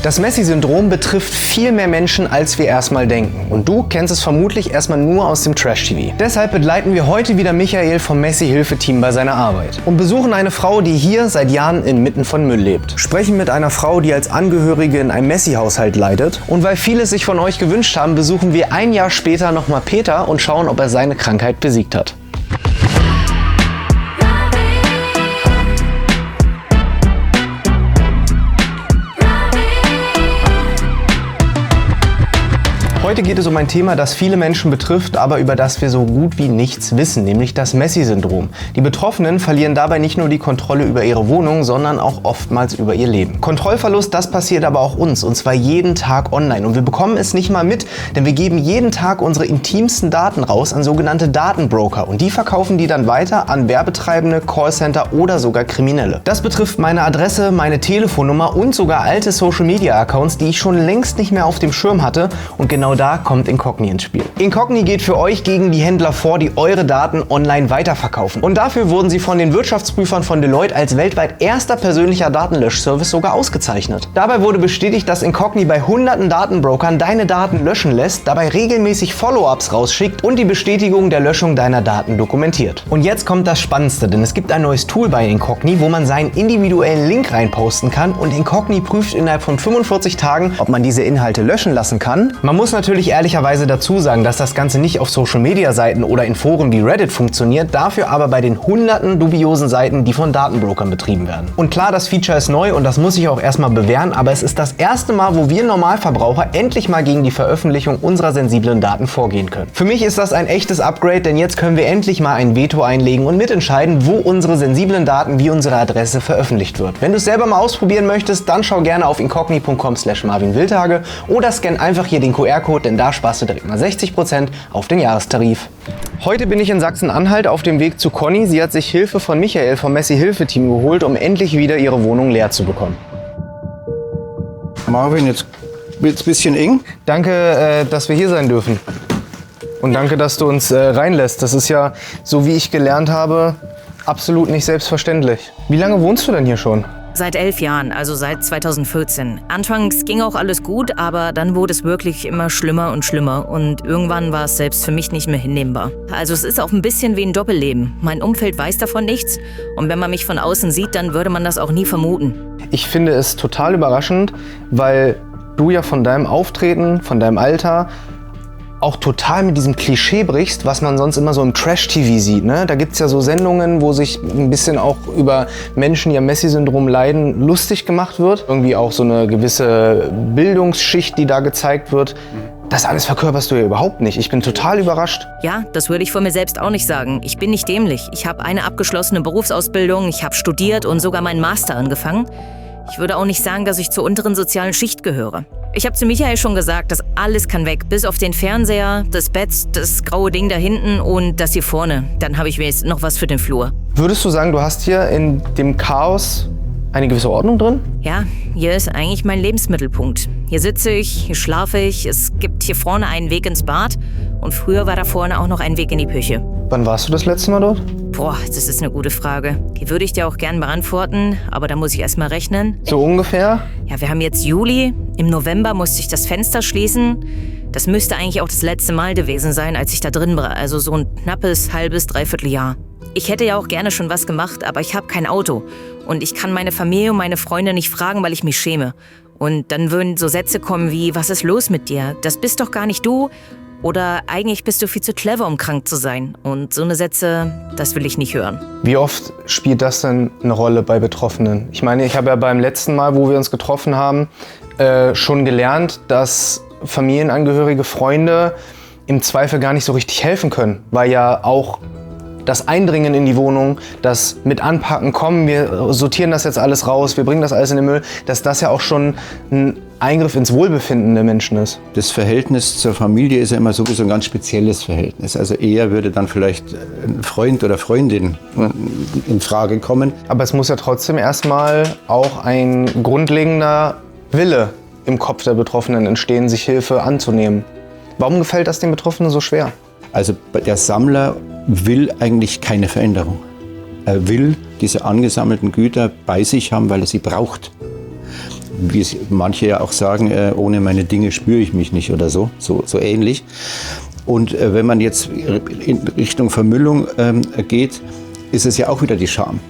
Das Messi-Syndrom betrifft viel mehr Menschen, als wir erstmal denken. Und du kennst es vermutlich erstmal nur aus dem Trash-TV. Deshalb begleiten wir heute wieder Michael vom Messi-Hilfe-Team bei seiner Arbeit und besuchen eine Frau, die hier seit Jahren inmitten von Müll lebt. Sprechen mit einer Frau, die als Angehörige in einem Messi-Haushalt leidet. Und weil viele es sich von euch gewünscht haben, besuchen wir ein Jahr später nochmal Peter und schauen, ob er seine Krankheit besiegt hat. Heute geht es um ein Thema, das viele Menschen betrifft, aber über das wir so gut wie nichts wissen, nämlich das Messi-Syndrom. Die Betroffenen verlieren dabei nicht nur die Kontrolle über ihre Wohnung, sondern auch oftmals über ihr Leben. Kontrollverlust, das passiert aber auch uns, und zwar jeden Tag online. Und wir bekommen es nicht mal mit, denn wir geben jeden Tag unsere intimsten Daten raus an sogenannte Datenbroker. Und die verkaufen die dann weiter an Werbetreibende, Callcenter oder sogar Kriminelle. Das betrifft meine Adresse, meine Telefonnummer und sogar alte Social-Media-Accounts, die ich schon längst nicht mehr auf dem Schirm hatte. Und genau da kommt Incogni ins Spiel. Incogni geht für euch gegen die Händler vor, die eure Daten online weiterverkaufen. Und dafür wurden sie von den Wirtschaftsprüfern von Deloitte als weltweit erster persönlicher Datenlöschservice sogar ausgezeichnet. Dabei wurde bestätigt, dass Incogni bei hunderten Datenbrokern deine Daten löschen lässt, dabei regelmäßig Follow-ups rausschickt und die Bestätigung der Löschung deiner Daten dokumentiert. Und jetzt kommt das Spannendste, denn es gibt ein neues Tool bei Incogni, wo man seinen individuellen Link reinposten kann, und Incogni prüft innerhalb von 45 Tagen, ob man diese Inhalte löschen lassen kann. Man muss natürlich ehrlicherweise dazu sagen, dass das Ganze nicht auf Social-Media-Seiten oder in Foren wie Reddit funktioniert, dafür aber bei den hunderten dubiosen Seiten, die von Datenbrokern betrieben werden. Und klar, das Feature ist neu und das muss sich auch erstmal bewähren, aber es ist das erste Mal, wo wir Normalverbraucher endlich mal gegen die Veröffentlichung unserer sensiblen Daten vorgehen können. Für mich ist das ein echtes Upgrade, denn jetzt können wir endlich mal ein Veto einlegen und mitentscheiden, wo unsere sensiblen Daten wie unsere Adresse veröffentlicht wird. Wenn du es selber mal ausprobieren möchtest, dann schau gerne auf incogni.com/marvinwildhage oder scan einfach hier den QR-Code, denn da sparst du direkt mal 60% auf den Jahrestarif. Heute bin ich in Sachsen-Anhalt auf dem Weg zu Conny. Sie hat sich Hilfe von Michael vom Messi-Hilfe-Team geholt, um endlich wieder ihre Wohnung leer zu bekommen. Marvin, jetzt wird's ein bisschen eng. Danke, dass wir hier sein dürfen. Und danke, dass du uns reinlässt. Das ist ja, so wie ich gelernt habe, absolut nicht selbstverständlich. Wie lange wohnst du denn hier schon? Seit 11 Jahren, also seit 2014. Anfangs ging auch alles gut, aber dann wurde es wirklich immer schlimmer und schlimmer. Und irgendwann war es selbst für mich nicht mehr hinnehmbar. Also es ist auch ein bisschen wie ein Doppelleben. Mein Umfeld weiß davon nichts. Und wenn man mich von außen sieht, dann würde man das auch nie vermuten. Ich finde es total überraschend, weil du ja von deinem Auftreten, von deinem Alter auch total mit diesem Klischee brichst, was man sonst immer so im Trash-TV sieht. Ne? Da gibt es ja so Sendungen, wo sich ein bisschen auch über Menschen, die am Messi-Syndrom leiden, lustig gemacht wird. Irgendwie auch so eine gewisse Bildungsschicht, die da gezeigt wird. Das alles verkörperst du ja überhaupt nicht. Ich bin total überrascht. Ja, das würde ich von mir selbst auch nicht sagen. Ich bin nicht dämlich. Ich habe eine abgeschlossene Berufsausbildung, ich habe studiert und sogar meinen Master angefangen. Ich würde auch nicht sagen, dass ich zur unteren sozialen Schicht gehöre. Ich habe zu Michael schon gesagt, dass alles kann weg, bis auf den Fernseher, das Bett, das graue Ding da hinten und das hier vorne. Dann habe ich wenigstens noch was für den Flur. Würdest du sagen, du hast hier in dem Chaos eine gewisse Ordnung drin? Ja, hier ist eigentlich mein Lebensmittelpunkt. Hier sitze ich, hier schlafe ich, es gibt hier vorne einen Weg ins Bad und früher war da vorne auch noch ein Weg in die Küche. Wann warst du das letzte Mal dort? Boah, das ist eine gute Frage. Die würde ich dir auch gern beantworten, aber da muss ich erst mal rechnen. So ungefähr? Ja, wir haben jetzt Juli. Im November musste ich das Fenster schließen. Das müsste eigentlich auch das letzte Mal gewesen sein, als ich da drin war. Also so ein knappes, halbes, dreiviertel Jahr. Ich hätte ja auch gerne schon was gemacht, aber ich habe kein Auto. Und ich kann meine Familie und meine Freunde nicht fragen, weil ich mich schäme. Und dann würden so Sätze kommen wie, was ist los mit dir? Das bist doch gar nicht du. Oder eigentlich bist du viel zu clever, um krank zu sein. Und so eine Sätze, das will ich nicht hören. Wie oft spielt das denn eine Rolle bei Betroffenen? Ich meine, ich habe ja beim letzten Mal, wo wir uns getroffen haben, schon gelernt, dass Familienangehörige, Freunde im Zweifel gar nicht so richtig helfen können. Weil ja auch das Eindringen in die Wohnung, das mit Anpacken, kommen, wir sortieren das jetzt alles raus, wir bringen das alles in den Müll, dass das ja auch schon ein Eingriff ins Wohlbefinden der Menschen ist. Das Verhältnis zur Familie ist ja immer sowieso ein ganz spezielles Verhältnis. Also eher würde dann vielleicht ein Freund oder Freundin in Frage kommen. Aber es muss ja trotzdem erstmal auch ein grundlegender Wille im Kopf der Betroffenen entstehen, sich Hilfe anzunehmen. Warum gefällt das den Betroffenen so schwer? Also der Sammler will eigentlich keine Veränderung. Er will diese angesammelten Güter bei sich haben, weil er sie braucht. wie es manche ja auch sagen, ohne meine Dinge spüre ich mich nicht oder so ähnlich. Und wenn man jetzt in Richtung Vermüllung geht, ist es ja auch wieder die Scham.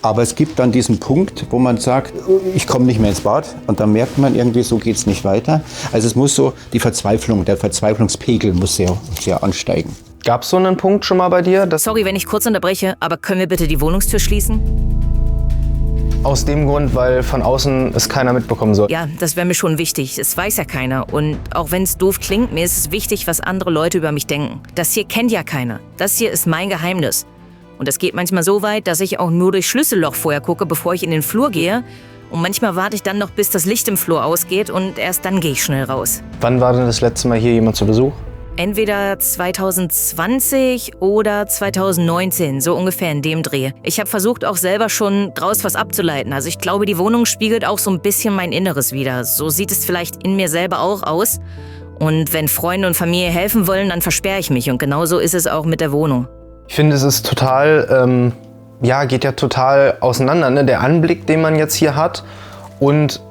Aber es gibt dann diesen Punkt, wo man sagt, ich komme nicht mehr ins Bad, und dann merkt man irgendwie, so geht es nicht weiter. Also es muss so, der Verzweiflungspegel muss sehr, sehr ansteigen. Gab es so einen Punkt schon mal bei dir? Sorry, wenn ich kurz unterbreche, aber können wir bitte die Wohnungstür schließen? Aus dem Grund, weil von außen es keiner mitbekommen soll. Ja, das wäre mir schon wichtig. Es weiß ja keiner. Und auch wenn es doof klingt, mir ist es wichtig, was andere Leute über mich denken. Das hier kennt ja keiner. Das hier ist mein Geheimnis. Und es geht manchmal so weit, dass ich auch nur durch Schlüsselloch vorher gucke, bevor ich in den Flur gehe. Und manchmal warte ich dann noch, bis das Licht im Flur ausgeht, und erst dann gehe ich schnell raus. Wann war denn das letzte Mal hier jemand zu Besuch? Entweder 2020 oder 2019, so ungefähr in dem Dreh. Ich habe versucht, auch selber schon draus was abzuleiten. Also ich glaube, die Wohnung spiegelt auch so ein bisschen mein Inneres wider. So sieht es vielleicht in mir selber auch aus. Und wenn Freunde und Familie helfen wollen, dann versperre ich mich. Und genauso ist es auch mit der Wohnung. Ich finde, es ist total, geht ja total auseinander, ne? Der Anblick, den man jetzt hier hat, und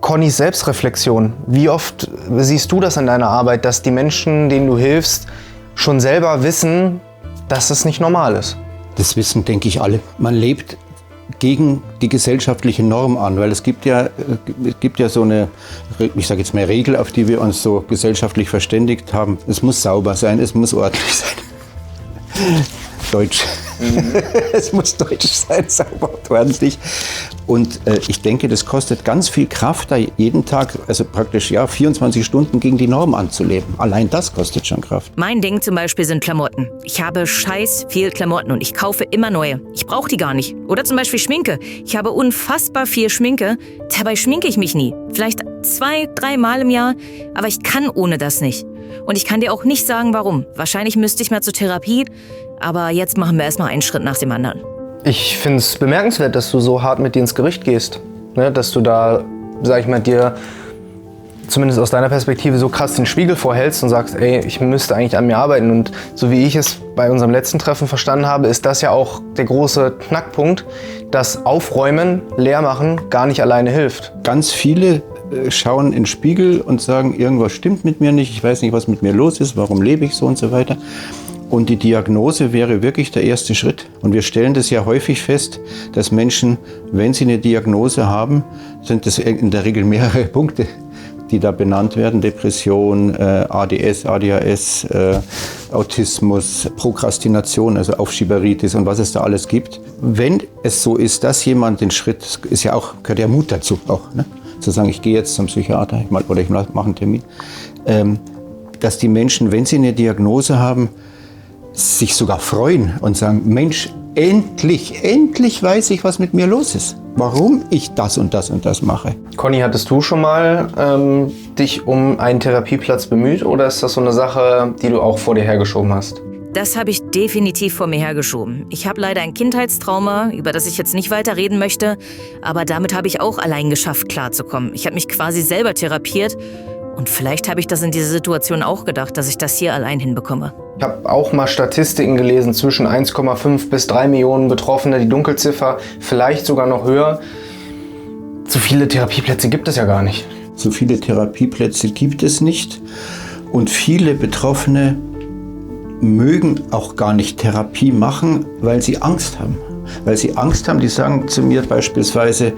Connys Selbstreflexion. Wie oft siehst du das in deiner Arbeit, dass die Menschen, denen du hilfst, schon selber wissen, dass es nicht normal ist? Das wissen, denke ich, alle. Man lebt gegen die gesellschaftliche Norm an, weil es gibt ja so eine, ich sage jetzt mal, Regel, auf die wir uns so gesellschaftlich verständigt haben. Es muss sauber sein, es muss ordentlich sein. Deutsch. Es muss deutsch sein, sauber und ordentlich. Und ich denke, das kostet ganz viel Kraft, da jeden Tag, also praktisch 24 Stunden gegen die Norm anzuleben. Allein das kostet schon Kraft. Mein Ding zum Beispiel sind Klamotten. Ich habe scheiß viel Klamotten und ich kaufe immer neue. Ich brauche die gar nicht. Oder zum Beispiel Schminke. Ich habe unfassbar viel Schminke. Dabei schminke ich mich nie. Vielleicht 2-3 Mal im Jahr. Aber ich kann ohne das nicht. Und ich kann dir auch nicht sagen, warum. Wahrscheinlich müsste ich mal zur Therapie. Aber jetzt machen wir erstmal einen Schritt nach dem anderen. Ich finde es bemerkenswert, dass du so hart mit dir ins Gericht gehst. Ne? Dass du da, sag ich mal, dir zumindest aus deiner Perspektive so krass den Spiegel vorhältst und sagst, ey, ich müsste eigentlich an mir arbeiten. Und so wie ich es bei unserem letzten Treffen verstanden habe, ist das ja auch der große Knackpunkt, dass Aufräumen, Leermachen gar nicht alleine hilft. Ganz viele schauen in den Spiegel und sagen, irgendwas stimmt mit mir nicht, ich weiß nicht, was mit mir los ist, warum lebe ich so und so weiter. Und die Diagnose wäre wirklich der erste Schritt. Und wir stellen das ja häufig fest, dass Menschen, wenn sie eine Diagnose haben, sind das in der Regel mehrere Punkte, die da benannt werden. Depression, ADS, ADHS, Autismus, Prokrastination, also Aufschieberitis und was es da alles gibt. Wenn es so ist, dass jemand den Schritt, ist ja auch, gehört ja Mut dazu auch, ne? Zu sagen, ich gehe jetzt zum Psychiater oder ich mache einen Termin, dass die Menschen, wenn sie eine Diagnose haben, sich sogar freuen und sagen, Mensch, endlich weiß ich, was mit mir los ist. Warum ich das und das und das mache. Conny, hattest du schon mal dich um einen Therapieplatz bemüht, oder ist das so eine Sache, die du auch vor dir hergeschoben hast? Das habe ich definitiv vor mir hergeschoben. Ich habe leider ein Kindheitstrauma, über das ich jetzt nicht weiter reden möchte, aber damit habe ich auch allein geschafft, klarzukommen. Ich habe mich quasi selber therapiert. Und vielleicht habe ich das in dieser Situation auch gedacht, dass ich das hier allein hinbekomme. Ich habe auch mal Statistiken gelesen, zwischen 1,5 bis 3 Millionen Betroffene, die Dunkelziffer vielleicht sogar noch höher. So viele Therapieplätze gibt es ja gar nicht. So viele Therapieplätze gibt es nicht. Und viele Betroffene mögen auch gar nicht Therapie machen, weil sie Angst haben. Weil sie Angst haben, die sagen zu mir beispielsweise,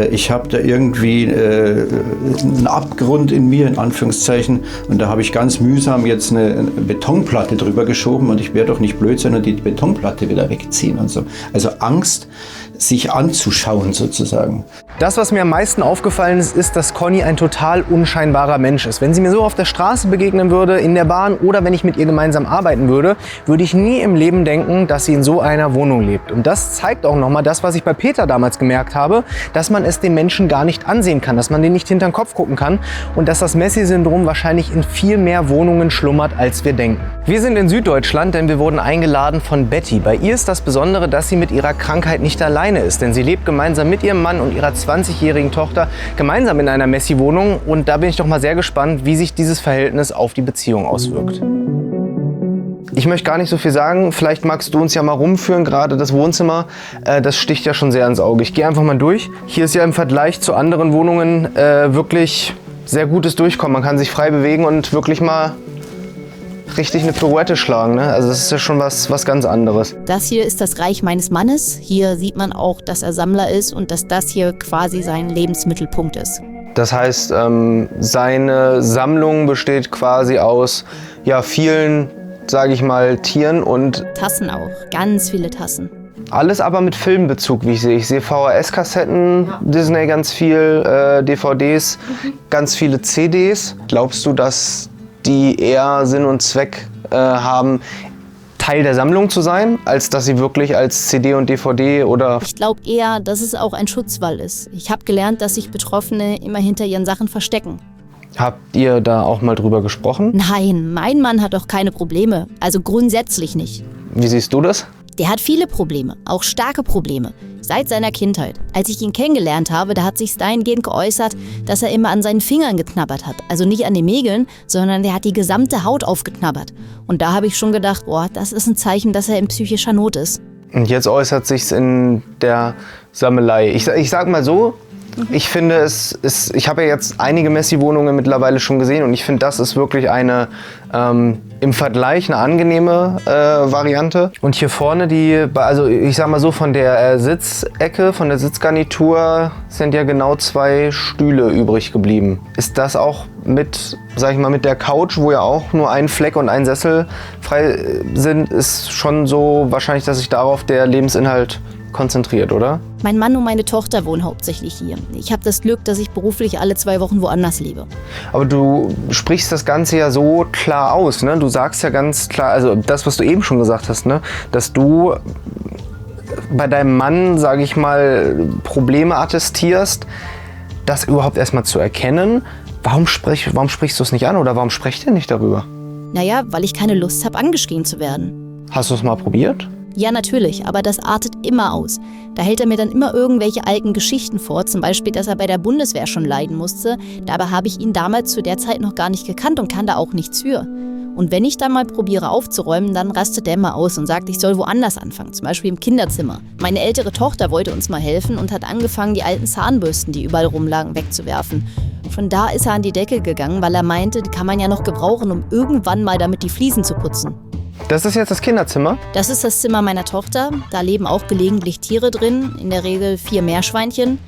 ich habe da irgendwie einen Abgrund in mir, in Anführungszeichen, und da habe ich ganz mühsam jetzt eine Betonplatte drüber geschoben und ich werde doch nicht blöd sein und die Betonplatte wieder wegziehen und so. Also Angst, sich anzuschauen sozusagen. Das, was mir am meisten aufgefallen ist, ist, dass Conny ein total unscheinbarer Mensch ist. Wenn sie mir so auf der Straße begegnen würde, in der Bahn oder wenn ich mit ihr gemeinsam arbeiten würde, würde ich nie im Leben denken, dass sie in so einer Wohnung lebt. Und das zeigt auch nochmal das, was ich bei Peter damals gemerkt habe, dass man es den Menschen gar nicht ansehen kann, dass man denen nicht hinter den Kopf gucken kann und dass das Messi-Syndrom wahrscheinlich in viel mehr Wohnungen schlummert, als wir denken. Wir sind in Süddeutschland, denn wir wurden eingeladen von Betty. Bei ihr ist das Besondere, dass sie mit ihrer Krankheit nicht alleine ist, denn sie lebt gemeinsam mit ihrem Mann und ihrer 20-jährigen Tochter gemeinsam in einer Messi-Wohnung, und da bin ich doch mal sehr gespannt, wie sich dieses Verhältnis auf die Beziehung auswirkt. Ich möchte gar nicht so viel sagen. Vielleicht magst du uns ja mal rumführen, gerade das Wohnzimmer. Das sticht ja schon sehr ins Auge. Ich gehe einfach mal durch. Hier ist ja im Vergleich zu anderen Wohnungen wirklich sehr gutes Durchkommen. Man kann sich frei bewegen und wirklich mal richtig eine Pirouette schlagen. Ne? Also das ist ja schon was ganz anderes. Das hier ist das Reich meines Mannes. Hier sieht man auch, dass er Sammler ist und dass das hier quasi sein Lebensmittelpunkt ist. Das heißt, seine Sammlung besteht quasi aus vielen, sage ich mal, Tieren und Tassen auch, ganz viele Tassen. Alles aber mit Filmbezug, wie ich sehe. Ich sehe VHS-Kassetten, Disney ganz viel, DVDs, ganz viele CDs. Glaubst du, dass die eher Sinn und Zweck haben, Teil der Sammlung zu sein, als dass sie wirklich als CD und DVD oder... Ich glaube eher, dass es auch ein Schutzwall ist. Ich habe gelernt, dass sich Betroffene immer hinter ihren Sachen verstecken. Habt ihr da auch mal drüber gesprochen? Nein, mein Mann hat doch keine Probleme. Also grundsätzlich nicht. Wie siehst du das? Der hat viele Probleme, auch starke Probleme, seit seiner Kindheit. Als ich ihn kennengelernt habe, da hat sich dahingehend geäußert, dass er immer an seinen Fingern geknabbert hat. Also nicht an den Nägeln, sondern der hat die gesamte Haut aufgeknabbert. Und da habe ich schon gedacht, das ist ein Zeichen, dass er in psychischer Not ist. Und jetzt äußert sich's in der Sammelei. Ich sag mal so, ich finde ich habe ja jetzt einige Messi-Wohnungen mittlerweile schon gesehen und ich finde, das ist wirklich eine im Vergleich eine angenehme Variante. Und hier vorne also ich sag mal so, von der Sitzecke, von der Sitzgarnitur sind ja genau 2 Stühle übrig geblieben. Ist das auch mit, sag ich mal, mit der Couch, wo ja auch nur ein Fleck und ein Sessel frei sind, ist schon so wahrscheinlich, dass sich darauf der Lebensinhalt konzentriert, oder? Mein Mann und meine Tochter wohnen hauptsächlich hier. Ich habe das Glück, dass ich beruflich alle 2 Wochen woanders lebe. Aber du sprichst das Ganze ja so klar aus, ne? Du sagst ja ganz klar, also das, was du eben schon gesagt hast, ne? Dass du bei deinem Mann, sage ich mal, Probleme attestierst, das überhaupt erstmal zu erkennen. Warum sprichst du es nicht an oder warum sprecht ihr nicht darüber? Naja, weil ich keine Lust habe, angeschrien zu werden. Hast du es mal probiert? Ja, natürlich, aber das artet immer aus. Da hält er mir dann immer irgendwelche alten Geschichten vor, zum Beispiel, dass er bei der Bundeswehr schon leiden musste. Dabei habe ich ihn damals zu der Zeit noch gar nicht gekannt und kann da auch nichts für. Und wenn ich dann mal probiere aufzuräumen, dann rastet er immer aus und sagt, ich soll woanders anfangen, zum Beispiel im Kinderzimmer. Meine ältere Tochter wollte uns mal helfen und hat angefangen, die alten Zahnbürsten, die überall rumlagen, wegzuwerfen. Von da ist er an die Decke gegangen, weil er meinte, die kann man ja noch gebrauchen, um irgendwann mal damit die Fliesen zu putzen. Das ist jetzt das Kinderzimmer? Das ist das Zimmer meiner Tochter. Da leben auch gelegentlich Tiere drin, in der Regel 4 Meerschweinchen.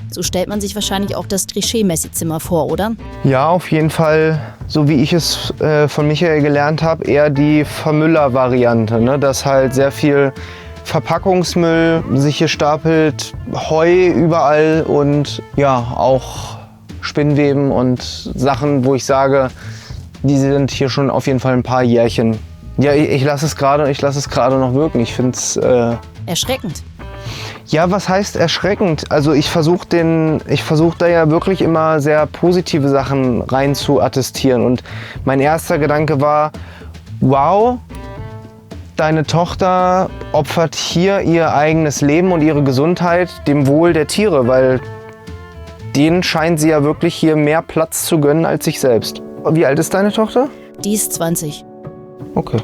So stellt man sich wahrscheinlich auch das Trichet-Messi-Zimmer vor, oder? Ja, auf jeden Fall, so wie ich es von Michael gelernt habe, eher die Vermüller-Variante, ne? Dass halt sehr viel Verpackungsmüll sich hier stapelt, Heu überall und ja, auch Spinnweben und Sachen, wo ich sage, die sind hier schon auf jeden Fall ein paar Jährchen. Ja, ich lasse es gerade noch wirken. Ich finde es erschreckend. Ja, was heißt erschreckend? Also ich versuche da ja wirklich immer sehr positive Sachen rein zu attestieren. Und mein erster Gedanke war, wow, deine Tochter opfert hier ihr eigenes Leben und ihre Gesundheit dem Wohl der Tiere, weil denen scheint sie ja wirklich hier mehr Platz zu gönnen als sich selbst. Wie alt ist deine Tochter? Die ist 20. Okay.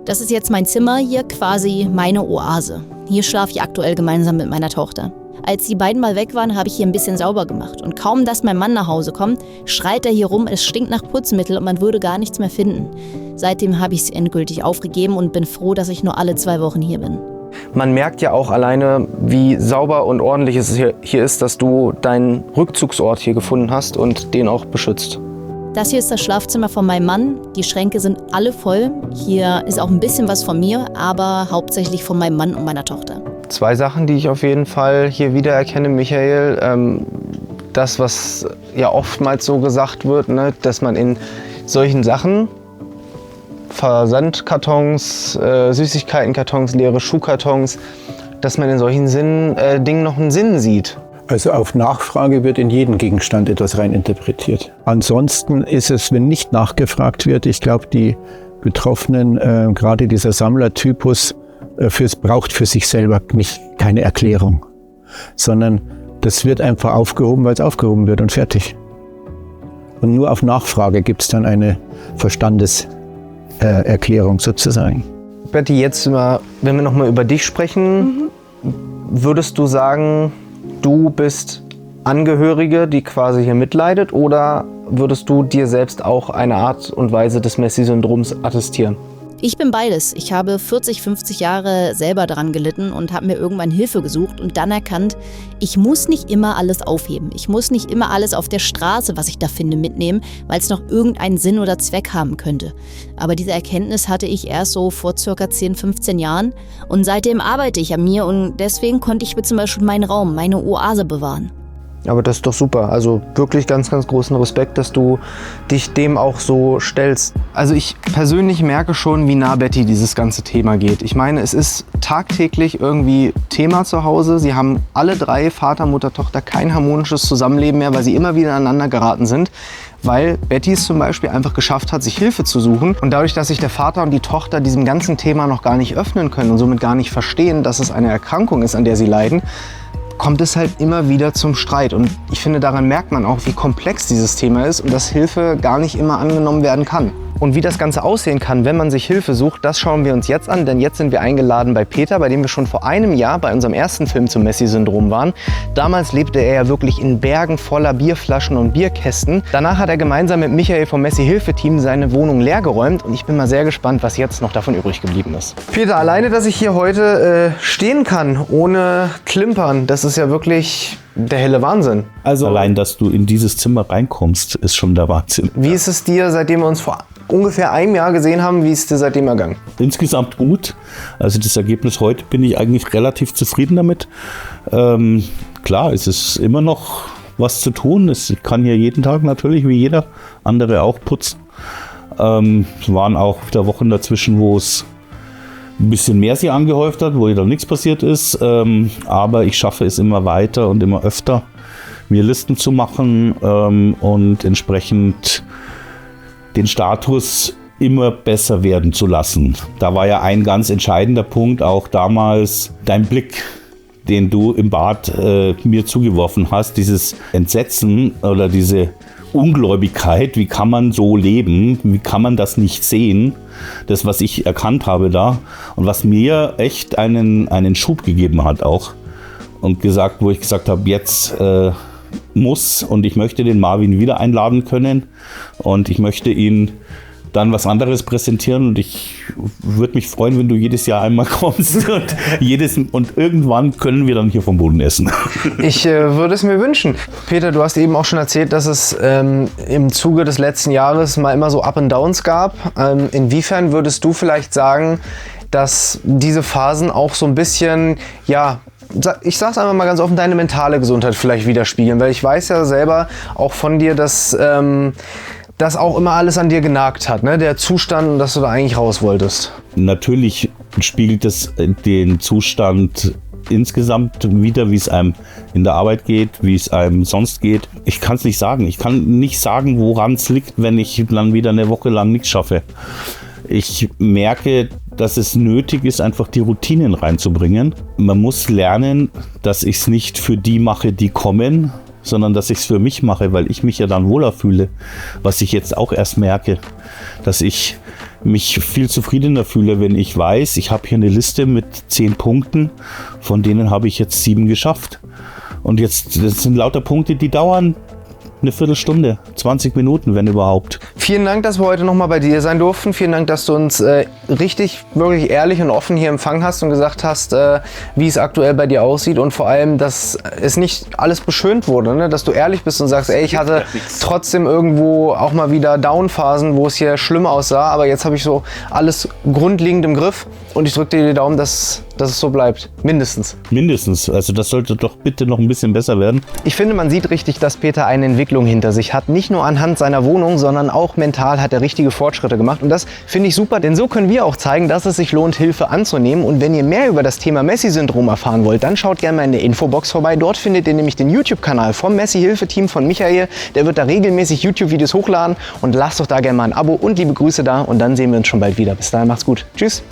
Das ist jetzt mein Zimmer hier, quasi meine Oase. Hier schlafe ich aktuell gemeinsam mit meiner Tochter. Als die beiden mal weg waren, habe ich hier ein bisschen sauber gemacht. Und kaum, dass mein Mann nach Hause kommt, schreit er hier rum, es stinkt nach Putzmittel und man würde gar nichts mehr finden. Seitdem habe ich es endgültig aufgegeben und bin froh, dass ich nur alle 2 Wochen hier bin. Man merkt ja auch alleine, wie sauber und ordentlich es hier ist, dass du deinen Rückzugsort hier gefunden hast und den auch beschützt. Das hier ist das Schlafzimmer von meinem Mann. Die Schränke sind alle voll. Hier ist auch ein bisschen was von mir, aber hauptsächlich von meinem Mann und meiner Tochter. 2 Sachen, die ich auf jeden Fall hier wiedererkenne, Michael. Das, was ja oftmals so gesagt wird, ne, dass man in solchen Sachen, Versandkartons, Süßigkeitenkartons, leere Schuhkartons, dass man in solchen Dingen noch einen Sinn sieht. Also auf Nachfrage wird in jeden Gegenstand etwas reininterpretiert. Ansonsten ist es, wenn nicht nachgefragt wird, ich glaube, die Betroffenen, gerade dieser Sammlertypus, braucht für sich selber keine Erklärung, sondern das wird einfach aufgehoben, weil es aufgehoben wird und fertig. Und nur auf Nachfrage gibt es dann eine Verstandeserklärung sozusagen. Betty, jetzt mal, wenn wir nochmal über dich sprechen, würdest du sagen, du bist Angehörige, die quasi hier mitleidet, oder würdest du dir selbst auch eine Art und Weise des Messi-Syndroms attestieren? Ich bin beides. Ich habe 40, 50 Jahre selber daran gelitten und habe mir irgendwann Hilfe gesucht und dann erkannt, ich muss nicht immer alles aufheben. Ich muss nicht immer alles auf der Straße, was ich da finde, mitnehmen, weil es noch irgendeinen Sinn oder Zweck haben könnte. Aber diese Erkenntnis hatte ich erst so vor circa 10, 15 Jahren und seitdem arbeite ich an mir und deswegen konnte ich mir zum Beispiel meinen Raum, meine Oase bewahren. Aber das ist doch super. Also wirklich ganz, ganz großen Respekt, dass du dich dem auch so stellst. Also ich persönlich merke schon, wie nah Betty dieses ganze Thema geht. Ich meine, es ist tagtäglich irgendwie Thema zu Hause. Sie haben alle drei, Vater, Mutter, Tochter, kein harmonisches Zusammenleben mehr, weil sie immer wieder aneinander geraten sind. Weil Betty es zum Beispiel einfach geschafft hat, sich Hilfe zu suchen. Und dadurch, dass sich der Vater und die Tochter diesem ganzen Thema noch gar nicht öffnen können und somit gar nicht verstehen, dass es eine Erkrankung ist, an der sie leiden, kommt es halt immer wieder zum Streit. Und ich finde, daran merkt man auch, wie komplex dieses Thema ist und dass Hilfe gar nicht immer angenommen werden kann. Und wie das Ganze aussehen kann, wenn man sich Hilfe sucht, das schauen wir uns jetzt an, denn jetzt sind wir eingeladen bei Peter, bei dem wir schon vor einem Jahr bei unserem ersten Film zum Messi-Syndrom waren. Damals lebte er ja wirklich in Bergen voller Bierflaschen und Bierkästen. Danach hat er gemeinsam mit Michael vom Messi-Hilfe-Team seine Wohnung leergeräumt und ich bin mal sehr gespannt, was jetzt noch davon übrig geblieben ist. Peter, alleine, dass ich hier heute stehen kann, ohne Klimpern, das ist ja wirklich der helle Wahnsinn. Also allein, dass du in dieses Zimmer reinkommst, ist schon der Wahnsinn. Wie ist es dir, seitdem wir uns vor ungefähr einem Jahr gesehen haben, wie ist es dir seitdem ergangen? Insgesamt gut. Also das Ergebnis heute bin ich eigentlich relativ zufrieden damit. Klar, es ist immer noch was zu tun. Ich kann hier jeden Tag natürlich, wie jeder andere auch, putzen. Es waren auch wieder Wochen dazwischen, wo es ein bisschen mehr sich angehäuft hat, wo wieder nichts passiert ist. Aber ich schaffe es immer weiter und immer öfter, mir Listen zu machen und entsprechend den Status immer besser werden zu lassen. Da war ja ein ganz entscheidender Punkt, auch damals dein Blick, den du im Bad mir zugeworfen hast, dieses Entsetzen oder diese Ungläubigkeit, wie kann man so leben, wie kann man das nicht sehen, das, was ich erkannt habe da und was mir echt einen Schub gegeben hat auch und wo ich gesagt habe, jetzt muss und ich möchte den Marvin wieder einladen können und ich möchte ihn dann was anderes präsentieren und ich würde mich freuen, wenn du jedes Jahr einmal kommst und irgendwann können wir dann hier vom Boden essen. Ich würde es mir wünschen. Peter, du hast eben auch schon erzählt, dass es im Zuge des letzten Jahres mal immer so Up and Downs gab. Inwiefern würdest du vielleicht sagen, dass diese Phasen auch so ein bisschen, ja, ich sag's einfach mal ganz offen, deine mentale Gesundheit vielleicht widerspiegeln, weil ich weiß ja selber auch von dir, dass das auch immer alles an dir genagt hat, ne? Der Zustand, dass du da eigentlich raus wolltest. Natürlich spiegelt es den Zustand insgesamt wieder, wie es einem in der Arbeit geht, wie es einem sonst geht. Ich kann es nicht sagen. Ich kann nicht sagen, woran es liegt, wenn ich dann wieder eine Woche lang nichts schaffe. Ich merke, dass es nötig ist, einfach die Routinen reinzubringen. Man muss lernen, dass ich es nicht für die mache, die kommen, sondern dass ich es für mich mache, weil ich mich ja dann wohler fühle. Was ich jetzt auch erst merke, dass ich mich viel zufriedener fühle, wenn ich weiß, ich habe hier eine Liste mit 10 Punkten, von denen habe ich jetzt 7 geschafft. Und jetzt, das sind lauter Punkte, die dauern eine Viertelstunde, 20 Minuten, wenn überhaupt. Vielen Dank, dass wir heute nochmal bei dir sein durften. Vielen Dank, dass du uns richtig, wirklich ehrlich und offen hier empfangen hast und gesagt hast, wie es aktuell bei dir aussieht und vor allem, dass es nicht alles beschönt wurde, ne? Dass du ehrlich bist und sagst, ey, ich hatte trotzdem irgendwo auch mal wieder Downphasen, wo es hier schlimm aussah, aber jetzt habe ich so alles grundlegend im Griff und ich drücke dir die Daumen, dass es so bleibt. Mindestens. Mindestens. Also das sollte doch bitte noch ein bisschen besser werden. Ich finde, man sieht richtig, dass Peter eine Entwicklung hinter sich hat. Nicht nur anhand seiner Wohnung, sondern auch mental hat er richtige Fortschritte gemacht. Und das finde ich super, denn so können wir auch zeigen, dass es sich lohnt, Hilfe anzunehmen. Und wenn ihr mehr über das Thema Messi-Syndrom erfahren wollt, dann schaut gerne mal in der Infobox vorbei. Dort findet ihr nämlich den YouTube-Kanal vom Messi-Hilfe-Team von Michael. Der wird da regelmäßig YouTube-Videos hochladen. Und lasst doch da gerne mal ein Abo und liebe Grüße da. Und dann sehen wir uns schon bald wieder. Bis dahin, macht's gut. Tschüss.